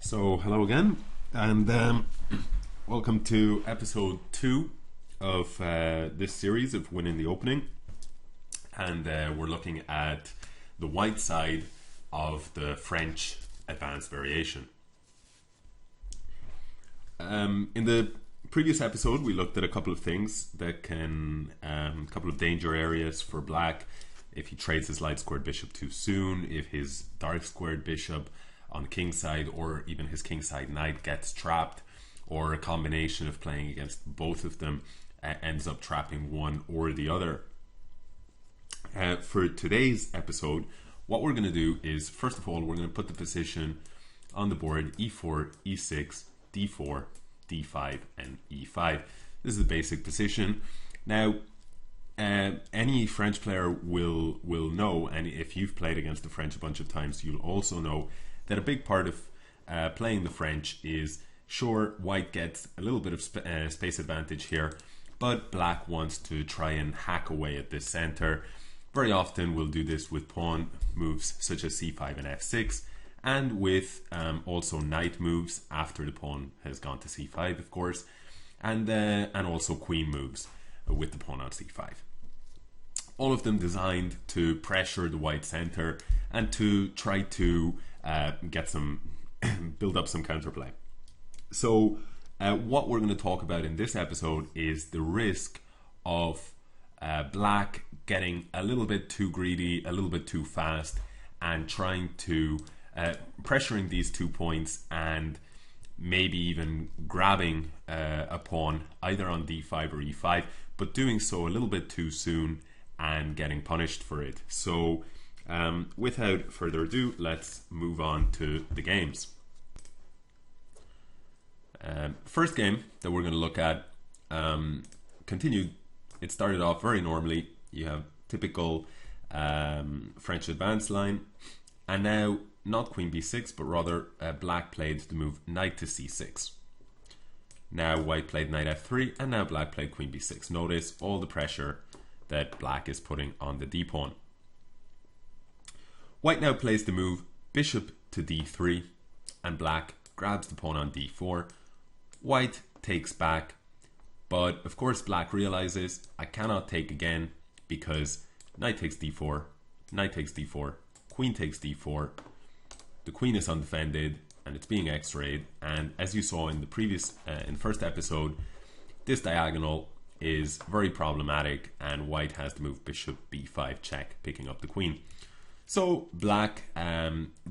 So hello again, and welcome to episode 2 of this series of Winning the Opening. And we're looking at the white side of the French advanced variation. In the previous episode, we looked at a couple of things that can, a couple of danger areas for black. If he trades his light squared bishop too soon, if his dark squared bishop on the king side or even his king side knight gets trapped, or a combination of playing against both of them ends up trapping one or the other. For today's episode, what we're going to do is, first of all, we're going to put the position on the board e4, e6, d4, d5 and e5. This is the basic position. Now any French player will know, and if you've played against the French a bunch of times, you'll also know that a big part of playing the French is, sure, white gets a little bit of space advantage here, but black wants to try and hack away at this center. Very often we'll do this with pawn moves such as c5 and f6, and with also knight moves after the pawn has gone to c5, of course, and also queen moves with the pawn on c5. All of them designed to pressure the white center and to try to get some build up some counterplay. So what we're going to talk about in this episode is the risk of black getting a little bit too greedy, a little bit too fast, and trying to pressuring these 2 points and maybe even grabbing a pawn either on d5 or e5, but doing so a little bit too soon and getting punished for it. So without further ado, let's move on to the games. First game that we're going to look at continued. It started off very normally. You have typical French advance line, and now not queen b6, but rather black played the move knight to c6. Now white played knight f3, and now black played queen b6. Notice all the pressure that black is putting on the d pawn. White now plays the move bishop to d3, and black grabs the pawn on d4. White takes back, but of course black realizes, I cannot take again because knight takes d4, knight takes d4, queen takes d4. The queen is undefended and it's being x-rayed, and as you saw in the previous in the first episode, this diagonal is very problematic, and white has to move bishop b5 check, picking up the queen. So black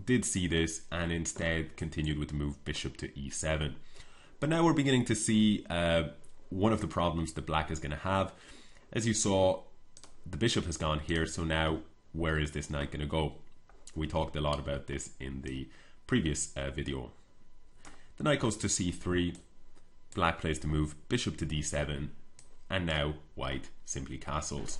did see this and instead continued with the move bishop to e7. But now we're beginning to see one of the problems that black is going to have. As you saw, the bishop has gone here, so now where is this knight going to go? We talked a lot about this in the previous video. The knight goes to c3, black plays the move bishop to d7, and now white simply castles.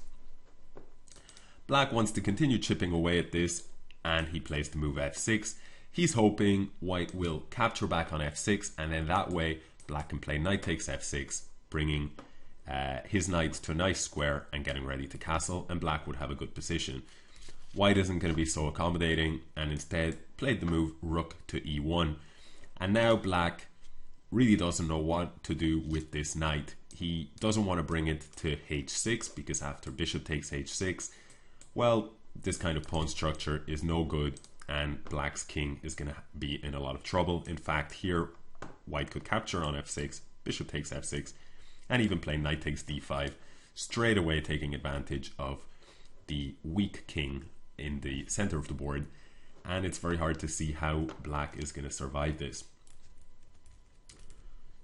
Black wants to continue chipping away at this, and he plays the move f6. He's hoping white will capture back on f6, and then that way black can play knight takes f6, bringing his knights to a nice square and getting ready to castle, and black would have a good position. White isn't going to be so accommodating and instead played the move rook to e1. And now black really doesn't know what to do with this knight. He doesn't want to bring it to h6 because after bishop takes h6, well, this kind of pawn structure is no good and black's king is going to be in a lot of trouble. In fact, here white could capture on f6, bishop takes f6, and even play knight takes d5, straight away taking advantage of the weak king in the center of the board, and it's very hard to see how black is going to survive this.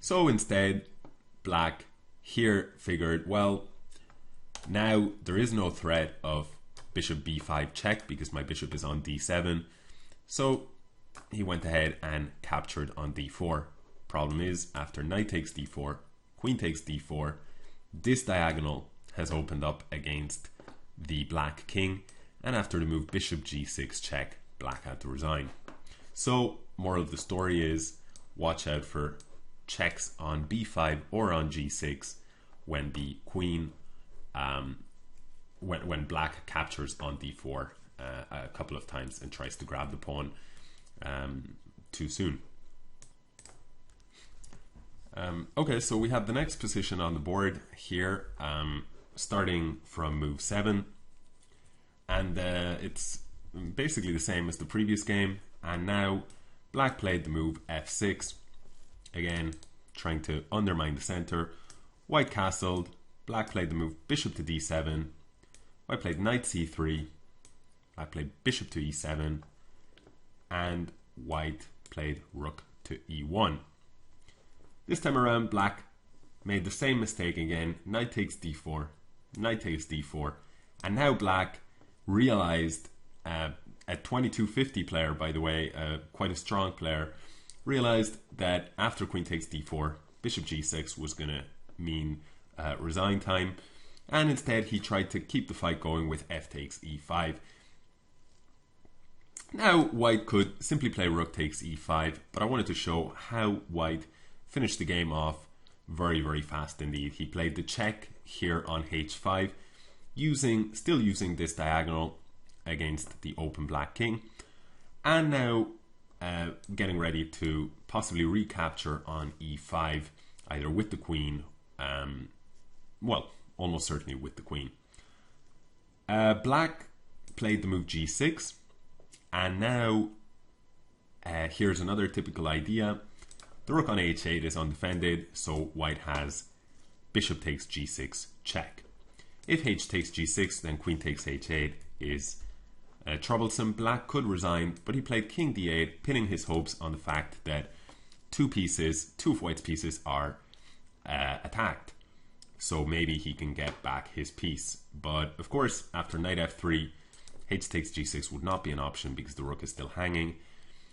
So instead, black here figured, well, now there is no threat of bishop b5 check because my bishop is on d7, so he went ahead and captured on d4. Problem is, after knight takes d4, queen takes d4, this diagonal has opened up against the black king, and after the move bishop g6 check, black had to resign. So moral of the story is, watch out for checks on b5 or on g6 when the queen when black captures on d4 a couple of times and tries to grab the pawn too soon. Okay, so we have the next position on the board here, starting from move 7, and it's basically the same as the previous game. And now black played the move f6, again trying to undermine the center. White castled, black played the move bishop to d7, white played knight c3, black played bishop to e7, and white played rook to e1. This time around, black made the same mistake again. Knight takes d4, knight takes d4, and now black realized, a 2250 player, by the way, quite a strong player, realized that after queen takes d4, bishop g6 was going to mean resign time, and instead he tried to keep the fight going with f takes e5. Now white could simply play rook takes e5, but I wanted to show how white finished the game off very, very fast indeed. He played the check here on h5, still using this diagonal against the open black king, and now getting ready to possibly recapture on e5, either with the queen, well, almost certainly with the queen. Black played the move g6, and now here's another typical idea. The rook on h8 is undefended, so white has bishop takes g6 check. If h takes g6, then queen takes h8 is troublesome. Black could resign, but he played king d8, pinning his hopes on the fact that two of white's pieces are attacked, so maybe he can get back his piece. But of course, after knight f3, h takes g6 would not be an option because the rook is still hanging.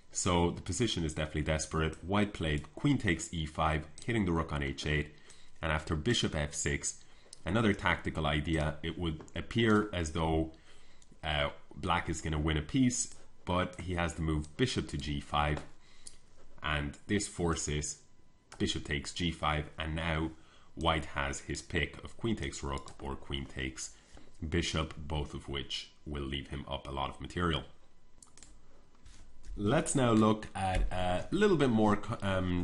So the position is definitely desperate. White played queen takes e5, hitting the rook on h8, and after bishop f6, another tactical idea, it would appear as though black is going to win a piece, but he has the move bishop to g5, and this forces bishop takes g5, and now white has his pick of queen takes rook or queen takes bishop, both of which will leave him up a lot of material. Let's now look at a little bit more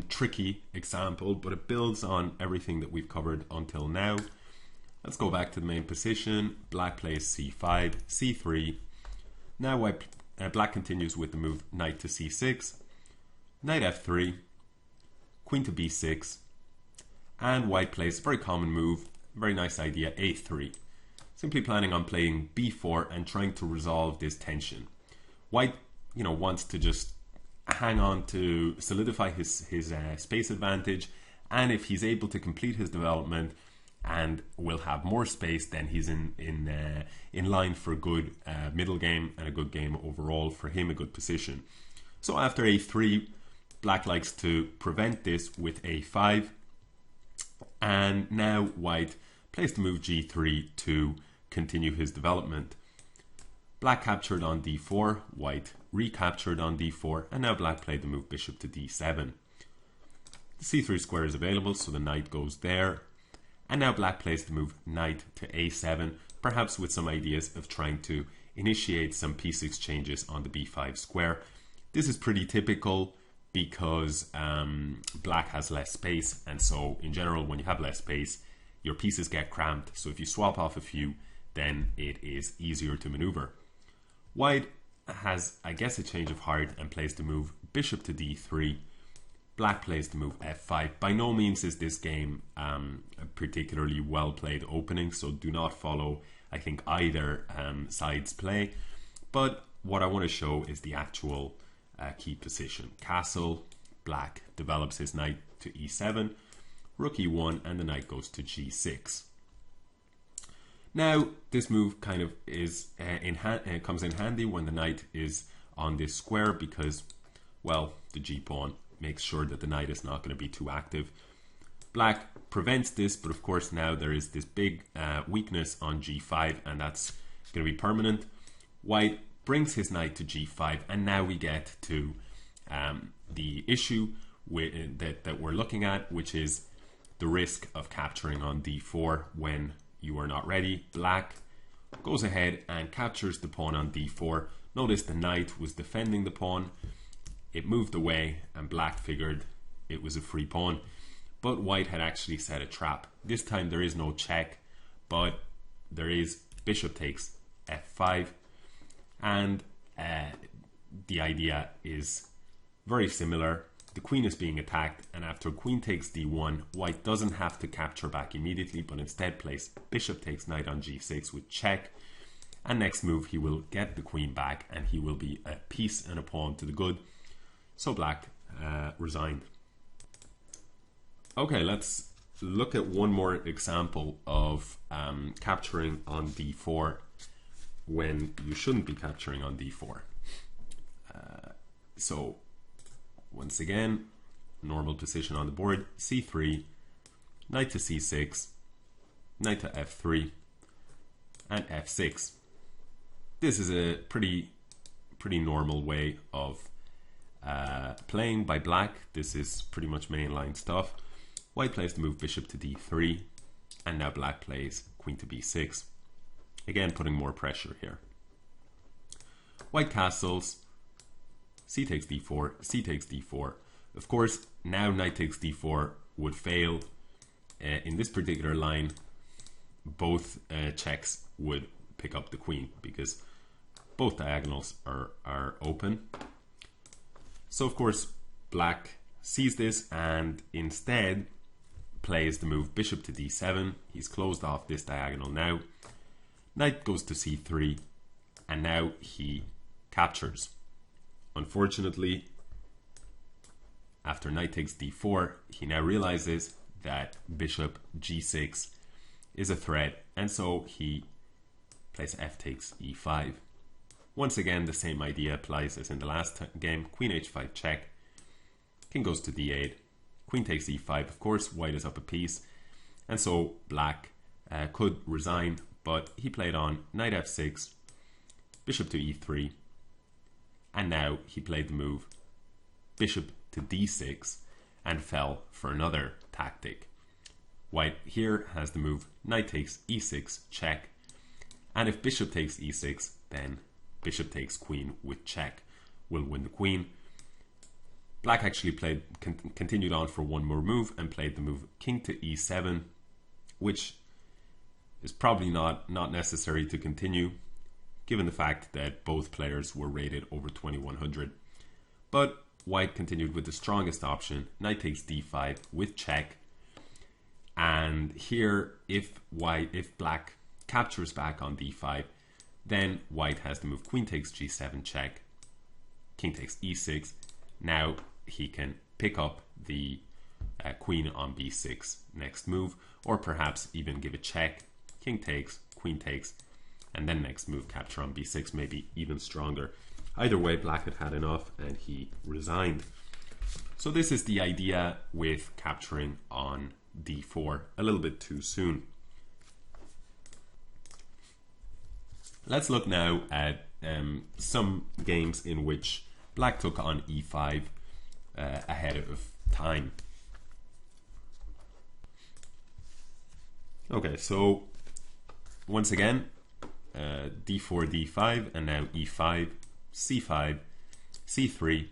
tricky example, but it builds on everything that we've covered until now. Let's go back to the main position. Black plays c5, c3. Now black continues with the move knight to c6, knight f3, queen to b6, and white plays a very common move, very nice idea, a3. Simply planning on playing b4 and trying to resolve this tension. White wants to just hang on to solidify his space advantage, and if he's able to complete his development and will have more space, then he's in line for a good middle game and a good game overall for him, a good position. So after a3, black likes to prevent this with a5, and now white plays the move g3 to continue his development. Black captured on d4, white recaptured on d4, and now black played the move bishop to d7. The c3 square is available, so the knight goes there. And now black plays the move knight to a7, perhaps with some ideas of trying to initiate some piece exchanges on the b5 square. This is pretty typical because black has less space, and so in general, when you have less space, your pieces get cramped. So if you swap off a few, then it is easier to maneuver. White has, I guess, a change of heart and plays the move bishop to d3. Black plays the move f5. By no means is this game a particularly well played opening, so do not follow, I think, either side's play. But what I want to show is the actual key position. Castle, black develops his knight to e7, rook e1, and the knight goes to g6. Now, this move kind of is comes in handy when the knight is on this square because, well, the g-pawn makes sure that the knight is not going to be too active. Black prevents this, but of course now there is this big weakness on g5, and that's going to be permanent. White brings his knight to g5, and now we get to the issue that we're looking at, which is the risk of capturing on d4 when you are not ready. Black goes ahead and captures the pawn on d4. Notice the knight was defending the pawn. It moved away, and black figured it was a free pawn. but white had actually set a trap. This time there is no check, but there is bishop takes f5, and the idea is very similar. The queen is being attacked, and after queen takes d1, white doesn't have to capture back immediately, but instead plays bishop takes knight on g6 with check, and next move he will get the queen back and he will be a piece and a pawn to the good. So black resigned. Okay, let's look at one more example of capturing on d4 when you shouldn't be capturing on d4. So once again, normal position on the board, c3, knight to c6, knight to f3, and f6. This is a pretty normal way of playing by black. This is pretty much mainline stuff. White plays the move bishop to d3, and now black plays queen to b6. Again, putting more pressure here. White castles, c takes d4, c takes d4. Of course, now knight takes d4 would fail. In this particular line, both checks would pick up the queen because both diagonals are open. So of course, black sees this and instead plays the move bishop to d7. He's closed off this diagonal now. Knight goes to c3, and now he captures. Unfortunately, after knight takes d4, he now realizes that bishop g6 is a threat, and so he plays f takes e5. Once again, the same idea applies as in the last game. Queen h5 check, king goes to d8, queen takes e5. Of course, white is up a piece, and so black could resign, but he played on knight f6, bishop to e3, and now he played the move bishop to d6 and fell for another tactic. White here has the move knight takes e6 check, and if bishop takes e6, then bishop takes queen with check will win the queen. Black actually continued on for one more move and played the move king to e7, which is probably not necessary to continue given the fact that both players were rated over 2100. But white continued with the strongest option, knight takes d5 with check, and here if black captures back on d5, then white has the move queen takes g7 check, king takes e6. Now he can pick up the queen on b6 next move, or perhaps even give a check, king takes, queen takes, and then next move capture on b6, maybe even stronger. Either way, black had had enough and he resigned. So this is the idea with capturing on d4 a little bit too soon. Let's look now at some games in which black took on e5 ahead of time. Okay, so once again, d4, d5, and now e5, c5, c3,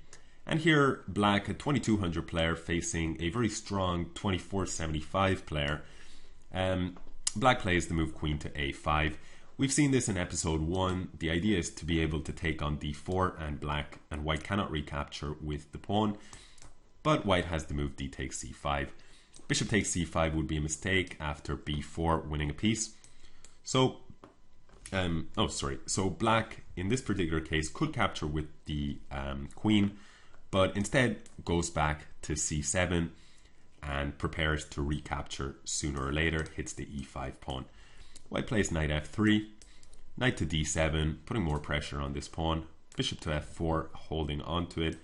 and here black, a 2200 player facing a very strong 2475 player. Black plays the move queen to a5. We've seen this in episode 1. The idea is to be able to take on d4, and white cannot recapture with the pawn, but white has the move d takes c5. Bishop takes c5 would be a mistake after b4 winning a piece. So so black in this particular case could capture with the queen, but instead goes back to c7 and prepares to recapture sooner or later, hits the e5 pawn. White plays knight f3, knight to d7, putting more pressure on this pawn, bishop to f4, holding on to it,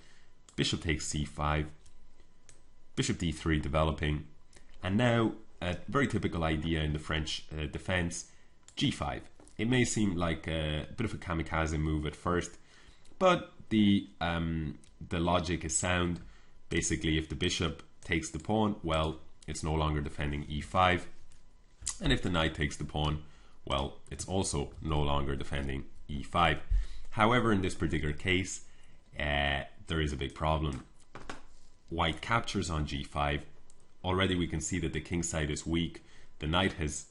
bishop takes c5, bishop d3 developing, and now a very typical idea in the French defense, g5. It may seem like a bit of a kamikaze move at first, but the logic is sound. Basically, if the bishop takes the pawn, well, it's no longer defending e5. And if the knight takes the pawn, well, it's also no longer defending e5. However, in this particular case, there is a big problem. White captures on g5, already we can see that the king side is weak. The knight has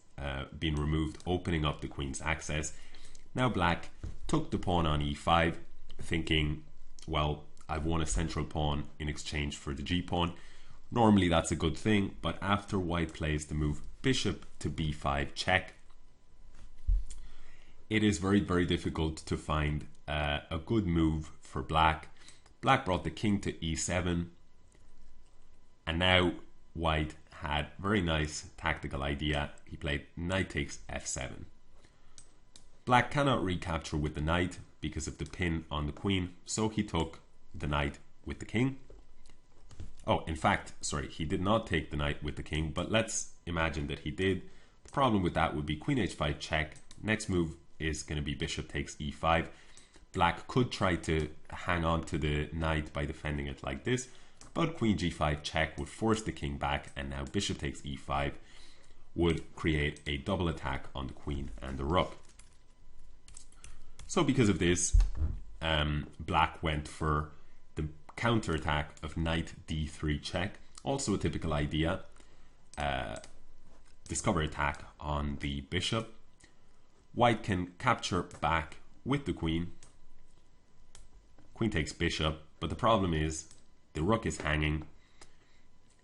been removed, opening up the queen's access. Now black took the pawn on e5, thinking, well, I've won a central pawn in exchange for the g-pawn. Normally that's a good thing, but after white plays the move bishop to b5 check, it is very, very difficult to find a good move for black. Black brought the king to e7, and now white had a very nice tactical idea. He played knight takes f7. Black cannot recapture with the knight because of the pin on the queen, so he took the knight with the king. Oh, in fact, sorry, he did not take the knight with the king, but let's imagine that he did. The problem with that would be queen h5 check. Next move is going to be bishop takes e5. Black could try to hang on to the knight by defending it like this, but queen g5 check would force the king back, and now bishop takes e5 would create a double attack on the queen and the rook. So because of this, black went for the counterattack of knight d3 check, also a typical idea. Discover attack on the bishop. White can capture back with the queen. Queen takes bishop, but the problem is the rook is hanging,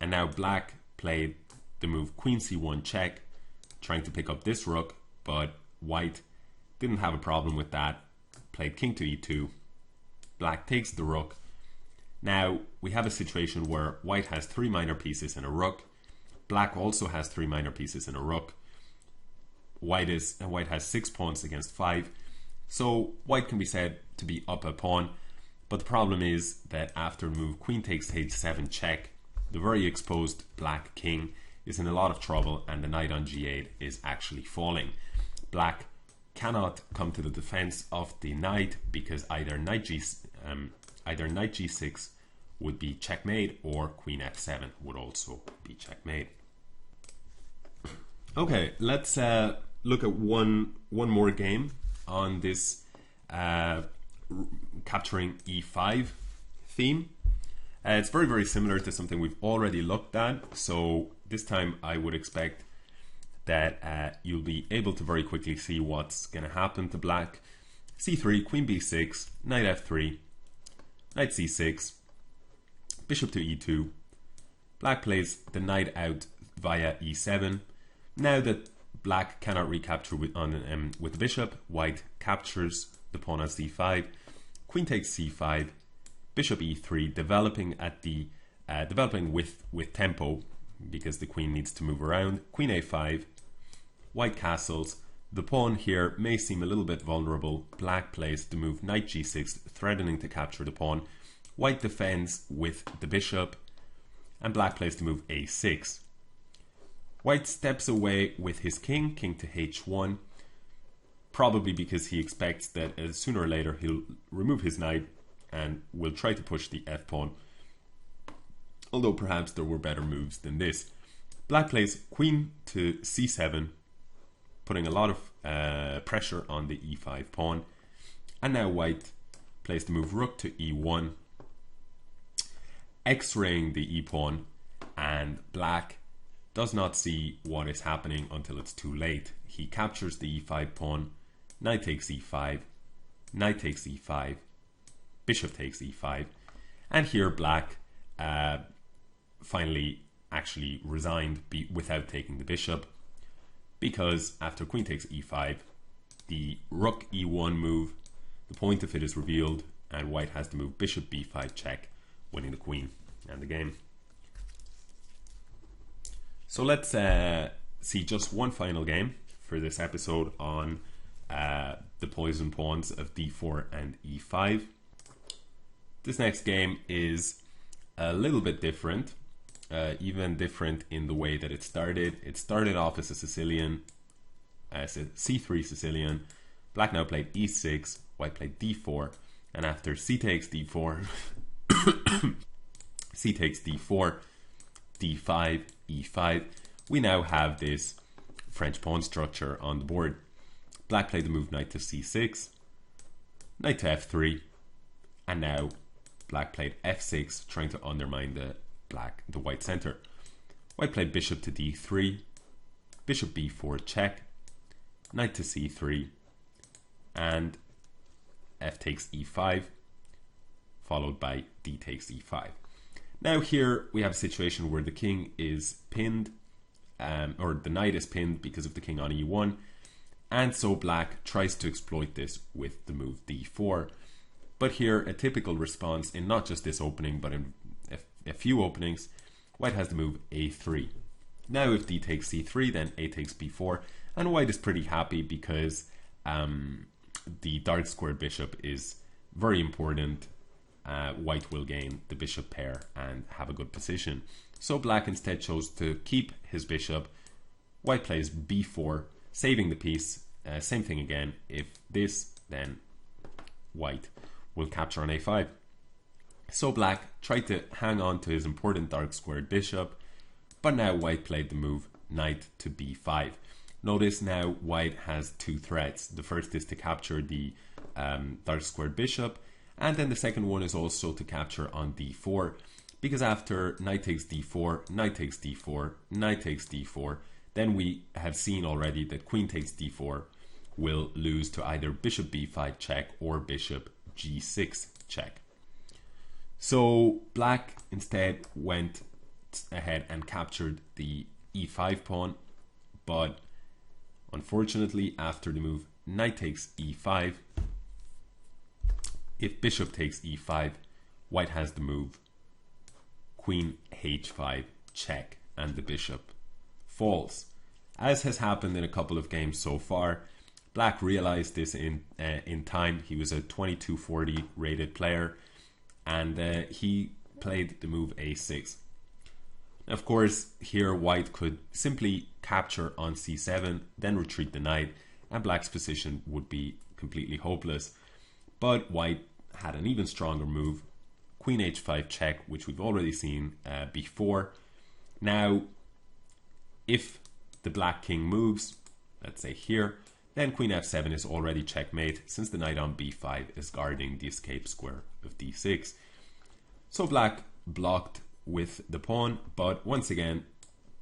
and now black played the move queen c1 check, trying to pick up this rook, but white didn't have a problem with that. Played king to e2. Black takes the rook. Now we have a situation where white has 3 minor pieces and a rook. Black also has 3 minor pieces and a rook. White has 6 pawns against 5. So white can be said to be up a pawn. But the problem is that after the move queen takes h7 check, the very exposed black king is in a lot of trouble, and the knight on g8 is actually falling. Black cannot come to the defense of the knight because either knight g6 would be checkmate, or queen f7 would also be checkmate. Okay, let's look at one more game on this capturing e5 theme. It's very, very similar to something we've already looked at, so this time I would expect that you'll be able to very quickly see what's going to happen to black. c3, queen b6, knight f3, knight c6, bishop to e2. Black plays the knight out via e7. Now that black cannot recapture with the bishop, white captures the pawn on c5. Queen takes c5, bishop e3, developing with tempo because the queen needs to move around. Queen a5, white castles. The pawn here may seem a little bit vulnerable. Black plays the move knight g6, threatening to capture the pawn. White defends with the bishop, and black plays the move a6. White steps away with his king to h1, probably because he expects that sooner or later he'll remove his knight and will try to push the f-pawn, although perhaps there were better moves than this. Black plays queen to c7, putting a lot of pressure on the e5 pawn, and now white plays the move rook to e1, x-raying the e-pawn, and black does not see what is happening until it's too late. He captures the e5 pawn, knight takes e5, knight takes e5, bishop takes e5, and here black finally actually resigned without taking the bishop, because after queen takes e5, the rook e1 move, the point of it is revealed, and white has to move bishop b5 check, winning the queen and the game. So let's see just one final game for this episode on the poison pawns of d4 and e5. This next game is a little bit different, even different in the way that it started. It started off as a Sicilian, as a c3 Sicilian. Black now played e6, white played d4, and after c takes d4, c takes d4, d5, e5, we now have this French pawn structure on the board. Black played the move knight to c6, knight to f3, and now black played f6, trying to undermine the white center. White played bishop to d3, bishop b4 check, knight to c3, and f takes e5, followed by d takes e5. Now here we have a situation where the king is pinned, or the knight is pinned because of the king on e1, and so black tries to exploit this with the move d4. But here a typical response in not just this opening but in a few openings, white has the move a3. Now if d takes c3, then a takes b4, and white is pretty happy because the dark squared bishop is very important. White will gain the bishop pair and have a good position. So black instead chose to keep his bishop. White plays b4, saving the piece. Same thing again. If this, then white will capture on a5. So black tried to hang on to his important dark squared bishop, but now white played the move knight to b5. Notice now white has two threats. The first is to capture the dark squared bishop, and then the second one is also to capture on d4, because after knight takes d4, knight takes d4, knight takes d4, then we have seen already that queen takes d4 will lose to either bishop b5 check or bishop g6 check. So black instead went ahead and captured the e5 pawn, but unfortunately after the move knight takes e5, if bishop takes e5, white has the move queen h5 check, and the bishop falls. As has happened in a couple of games so far, black realized this in time. He was a 2240 rated player, and he played the move a6. Of course, here white could simply capture on c7, then retreat the knight, and black's position would be completely hopeless. But white had an even stronger move, queen h5 check, which we've already seen before. Now, if the black king moves, let's say here, then queen f7 is already checkmate, since the knight on b5 is guarding the escape square of d6. So black blocked with the pawn, but once again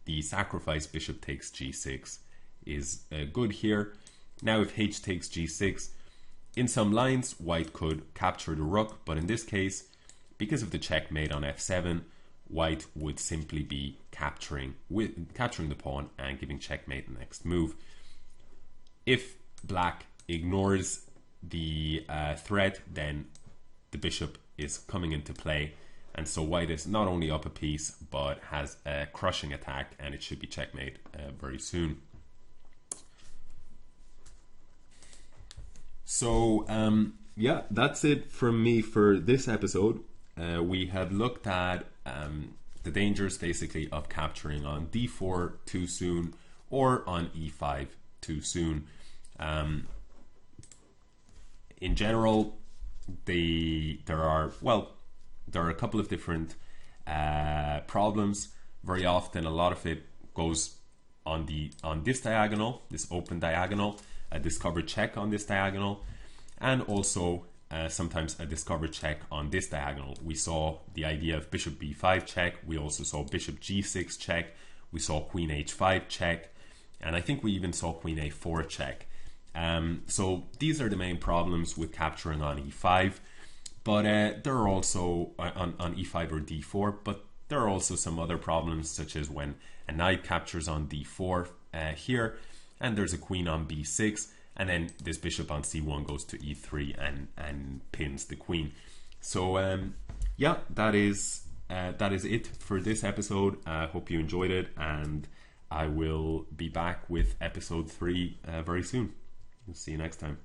the sacrifice bishop takes g6 is good here. Now if h takes g6, in some lines white could capture the rook, but in this case, because of the checkmate on f7, white would simply be capturing the pawn and giving checkmate the next move. If black ignores the threat, then the bishop is coming into play, and so white is not only up a piece but has a crushing attack, and it should be checkmate very soon. So yeah, that's it from me for this episode. We have looked at the dangers basically of capturing on d4 too soon or on e5 too soon. In general, there are a couple of different problems. Very often, a lot of it goes on this diagonal, this open diagonal, a discovered check on this diagonal, and also sometimes a discovered check on this diagonal. We saw the idea of bishop b5 check, we also saw bishop g6 check, we saw queen h5 check, and I think we even saw queen a4 check. So these are the main problems with capturing on e5, but there are also on e5 or d4, but there are also some other problems, such as when a knight captures on d4 here, and there's a queen on b6, and then this bishop on c1 goes to e3 and pins the queen. So yeah, that is it for this episode. I hope you enjoyed it, and I will be back with episode 3 very soon. See you next time.